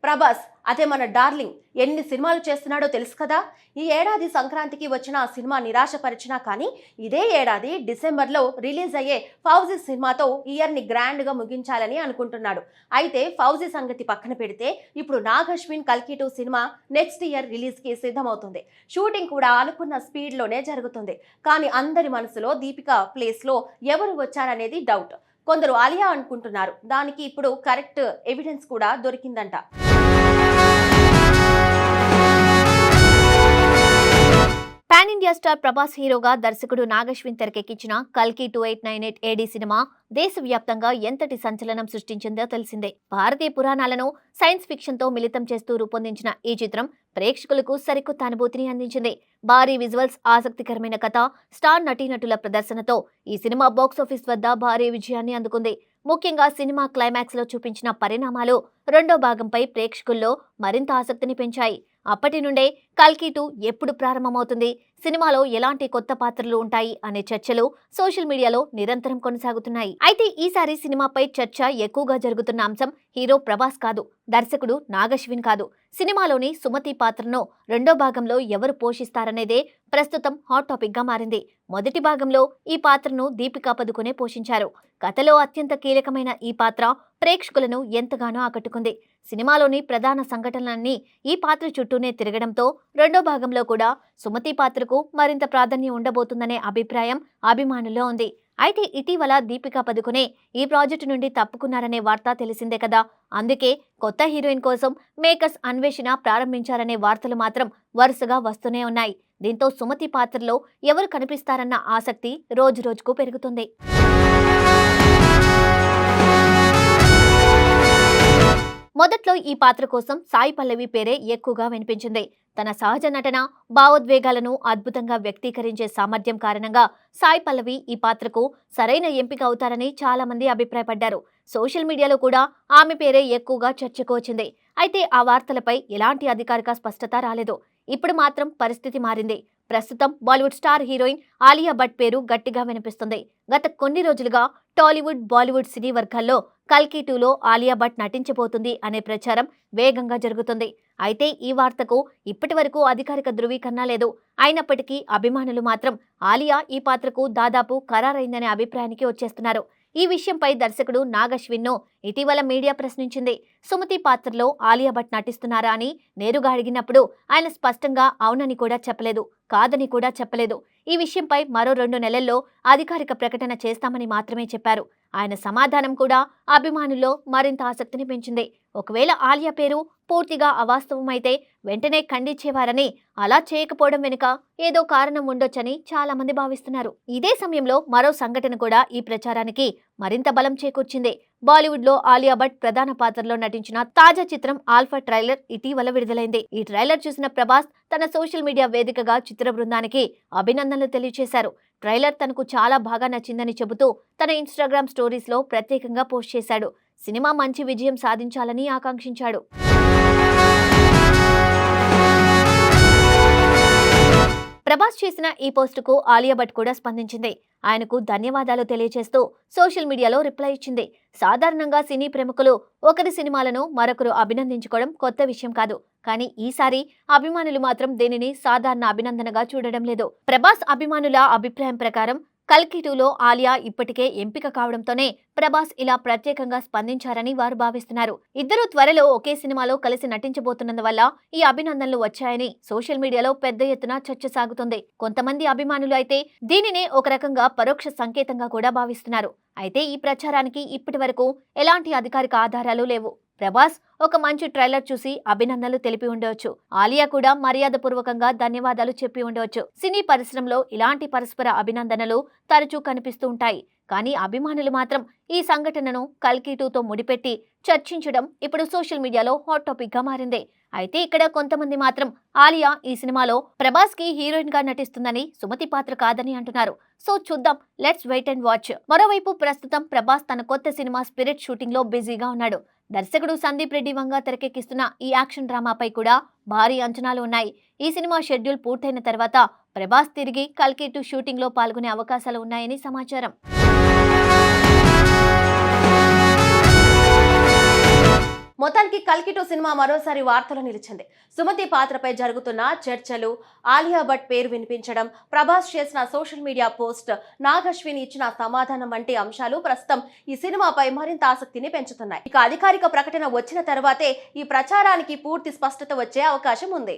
ప్రభాస్ అదే మన డార్లింగ్ ఎన్ని సినిమాలు చేస్తున్నాడో తెలుసు కదా. ఈ ఏడాది సంక్రాంతికి వచ్చిన ఆ సినిమా నిరాశపరిచినా కానీ ఇదే ఏడాది డిసెంబర్లో రిలీజ్ అయ్యే ఫౌజీ సినిమాతో ఇయర్ని గ్రాండ్గా ముగించాలని అనుకుంటున్నాడు. అయితే ఫౌజీ సంగతి పక్కన పెడితే ఇప్పుడు నాగ్ అశ్విన్ కల్కి 2 సినిమా నెక్స్ట్ ఇయర్ రిలీజ్కి సిద్ధమవుతుంది. షూటింగ్ కూడా అనుకున్న స్పీడ్లోనే జరుగుతుంది. కానీ అందరి మనసులో దీపిక ప్లేస్లో ఎవరు వచ్చారనేది డౌట్. కొందరు ఆలియా అనుకుంటున్నారు. దానికి ఇప్పుడు కరెక్ట్ ఎవిడెన్స్ కూడా దొరికిందంట. పాన్ ఇండియా స్టార్ ప్రభాస్ హీరోగా దర్శకుడు నాగ్ అశ్విన్ తెరకెక్కించిన కల్కి 2898 AD సినిమా దేశవ్యాప్తంగా ఎంతటి సంచలనం సృష్టించిందో తెలిసిందే. భారతీయ పురాణాలను సైన్స్ ఫిక్షన్ తో మిళితం చేస్తూ రూపొందించిన ఈ చిత్రం ప్రేక్షకులకు సరికొత్త అనుభూతిని అందించింది. భారీ విజువల్స్, ఆసక్తికరమైన కథ, స్టార్ నటీనటుల ప్రదర్శనతో ఈ సినిమా బాక్సాఫీస్ వద్ద భారీ విజయాన్ని అందుకుంది. ముఖ్యంగా సినిమా క్లైమాక్స్ లో చూపించిన పరిణామాలు రెండో భాగంపై ప్రేక్షకుల్లో మరింత ఆసక్తిని పెంచాయి. అప్పటి నుండే కల్కి 2 ఎప్పుడు ప్రారంభమవుతుంది, సినిమాలో ఎలాంటి కొత్త పాత్రలు ఉంటాయి అనే చర్చలు సోషల్ మీడియాలో నిరంతరం కొనసాగుతున్నాయి. అయితే ఈసారి సినిమాపై చర్చ ఎక్కువగా జరుగుతున్న అంశం హీరో ప్రభాస్ కాదు, దర్శకుడు నాగ్ అశ్విన్ కాదు. సినిమాలోని సుమతి పాత్రను రెండో భాగంలో ఎవరు పోషిస్తారనేదే ప్రస్తుతం హాట్ టాపిక్ గా మారింది. మొదటి భాగంలో ఈ పాత్రను దీపికా పదుకొనే పోషించారు. కథలో అత్యంత కీలకమైన ఈ పాత్ర ప్రేక్షకులను ఎంతగానో ఆకట్టుకుంది. సినిమాలోని ప్రధాన సంఘటనలన్నీ ఈ పాత్ర చుట్టూనే తిరగడంతో రెండో భాగంలో కూడా సుమతి పాత్రకు మరింత ప్రాధాన్యం ఉండబోతుందనే అభిప్రాయం అభిమానుల్లో ఉంది. అయితే ఇటీవల దీపికా పదుకొనే ఈ ప్రాజెక్టు నుండి తప్పుకున్నారనే వార్త తెలిసిందే కదా. అందుకే కొత్త హీరోయిన్ కోసం మేకర్స్ అన్వేషణ ప్రారంభించారనే వార్తలు మాత్రం వరుసగా వస్తూనే ఉన్నాయి. దీంతో సుమతి పాత్రలో ఎవరు కనిపిస్తారన్న ఆసక్తి రోజురోజుకు పెరుగుతుంది. మొదట్లో ఈ పాత్ర కోసం సాయి పల్లవి పేరే ఎక్కువగా వినిపించింది. తన సహజ నటన, భావోద్వేగాలను అద్భుతంగా వ్యక్తీకరించే సామర్థ్యం కారణంగా సాయి పల్లవి ఈ పాత్రకు సరైన ఎంపిక అవుతారని చాలా మంది అభిప్రాయపడ్డారు. సోషల్ మీడియాలో కూడా ఆమె పేరే ఎక్కువగా చర్చకు వచ్చింది. అయితే ఆ వార్తలపై ఎలాంటి అధికారిక స్పష్టత రాలేదు. ఇప్పుడు మాత్రం పరిస్థితి మారింది. ప్రస్తుతం బాలీవుడ్ స్టార్ హీరోయిన్ ఆలియా భట్ పేరు గట్టిగా వినిపిస్తుంది. గత కొన్ని రోజులుగా టాలీవుడ్, బాలీవుడ్ సినీ వర్గాల్లో కల్కి 2లో ఆలియా భట్ నటించబోతుంది అనే ప్రచారం వేగంగా జరుగుతుంది. అయితే ఈ వార్తకు ఇప్పటి వరకు అధికారిక ధృవీకరణ లేదు. అయినప్పటికీ అభిమానులు మాత్రం ఆలియా ఈ పాత్రకు దాదాపు ఖరారైందనే అభిప్రాయానికి వచ్చేస్తున్నారు. ఈ విషయంపై దర్శకుడు నాగ్ అశ్విన్ను ఇటీవల మీడియా ప్రశ్నించింది. సుమతి పాత్రలో ఆలియా భట్ నటిస్తున్నారా అని నేరుగా అడిగినప్పుడు ఆయన స్పష్టంగా అవునని కూడా చెప్పలేదు, కాదని కూడా చెప్పలేదు. ఈ విషయంపై మరో 2 నెలల్లో అధికారిక ప్రకటన చేస్తామని మాత్రమే చెప్పారు. ఆయన సమాధానం కూడా అభిమానుల్లో మరింత ఆసక్తిని పెంచింది. ఒకవేళ ఆలియా పేరు పూర్తిగా అవాస్తవమైతే వెంటనే ఖండించేవారని, అలా చేయకపోవడం వెనుక ఏదో కారణం ఉండొచ్చని చాలా మంది భావిస్తున్నారు. ఇదే సమయంలో మరో సంఘటన కూడా ఈ ప్రచారానికి మరింత బలం చేకూర్చింది. బాలీవుడ్ లో ఆలియా భట్ ప్రధాన పాత్రలో నటించిన తాజా చిత్రం ఆల్ఫా ట్రైలర్ ఇటీవల విడుదలైంది. ఈ ట్రైలర్ చూసిన ప్రభాస్ తన సోషల్ మీడియా వేదికగా చిత్ర బృందానికి అభినందనలు తెలియజేశారు. ట్రైలర్ తనకు చాలా బాగా నచ్చిందని చెబుతూ తన ఇన్స్టాగ్రామ్ స్టోరీస్ లో ప్రత్యేకంగా పోస్ట్ చేశాడు. సినిమా మంచి విజయం సాధించాలని ఆకాంక్షించాడు. ప్రభాస్ చేసిన ఈ పోస్టుకు ఆలియా భట్ కూడా స్పందించింది. ఆయనకు ధన్యవాదాలు తెలియజేస్తూ సోషల్ మీడియాలో రిప్లై ఇచ్చింది. సాధారణంగా సినీ ప్రముఖులు ఒకరి సినిమాలను మరొకరు అభినందించుకోవడం కొత్త విషయం కాదు. కానీ ఈసారి అభిమానులు మాత్రం దీనిని సాధారణ అభినందనగా చూడడం లేదు. ప్రభాస్ అభిమానుల అభిప్రాయం ప్రకారం కల్కి 2లో ఆలియా ఇప్పటికే ఎంపిక కావడంతోనే ప్రభాస్ ఇలా ప్రత్యేకంగా స్పందించారని వారు భావిస్తున్నారు. ఇద్దరు త్వరలో ఒకే సినిమాలో కలిసి నటించబోతున్నందువల్ల ఈ అభినందనలు వచ్చాయని సోషల్ మీడియాలో పెద్ద ఎత్తున చర్చ సాగుతుంది. కొంతమంది అభిమానులు అయితే దీనినే ఒక రకంగా పరోక్ష సంకేతంగా కూడా భావిస్తున్నారు. అయితే ఈ ప్రచారానికి ఇప్పటి వరకు ఎలాంటి అధికారిక ఆధారాలు లేవు. ప్రభాస్ ఒక మంచి ట్రైలర్ చూసి అభినందనలు తెలిపి ఉండవచ్చు. ఆలియా కూడా మర్యాదపూర్వకంగా ధన్యవాదాలు చెప్పి ఉండవచ్చు. సినీ పరిశ్రమలో ఇలాంటి పరస్పర అభినందనలు తరచూ కనిపిస్తూ ఉంటాయి. కానీ అభిమానులు మాత్రం ఈ సంఘటనను కల్కి 2తో ముడిపెట్టి చర్చించడం ఇప్పుడు సోషల్ మీడియాలో హాట్ టాపిక్ గా మారింది. అయితే ఇక్కడ కొంతమంది మాత్రం ఆలియా ఈ సినిమాలో ప్రభాస్ కి హీరోయిన్ గా నటిస్తుందని, సుమతి పాత్ర కాదని అంటున్నారు. సో చూద్దాం, లెట్స్ వెయిట్ అండ్ వాచ్. మరోవైపు ప్రస్తుతం ప్రభాస్ తన కొత్త సినిమా స్పిరిట్ షూటింగ్ లో బిజీగా ఉన్నాడు. దర్శకుడు సందీప్ రెడ్డి వంగ తెరకెక్కిస్తున్న ఈ యాక్షన్ డ్రామాపై కూడా భారీ అంచనాలు ఉన్నాయి. ఈ సినిమా షెడ్యూల్ పూర్తయిన తర్వాత ప్రభాస్ తిరిగి కల్కి 2 షూటింగ్ లో పాల్గొనే అవకాశాలు ఉన్నాయని సమాచారం. మొత్తానికి కల్కి 2 సినిమా మరోసారి వార్తలో నిలిచింది. సుమతి పాత్రపై జరుగుతున్న చర్చలు, ఆలియా భట్ పేరు వినిపించడం, ప్రభాస్ చేసిన social media post, Nag Ashwin ఇచ్చిన సమాధానం వంటి అంశాలు ప్రస్తుతం ఈ సినిమాపై మరింత ఆసక్తిని పెంచుతున్నాయి. ఇక అధికారిక ప్రకటన వచ్చిన తర్వాతే ఈ ప్రచారానికి పూర్తి స్పష్టత వచ్చే అవకాశం ఉంది.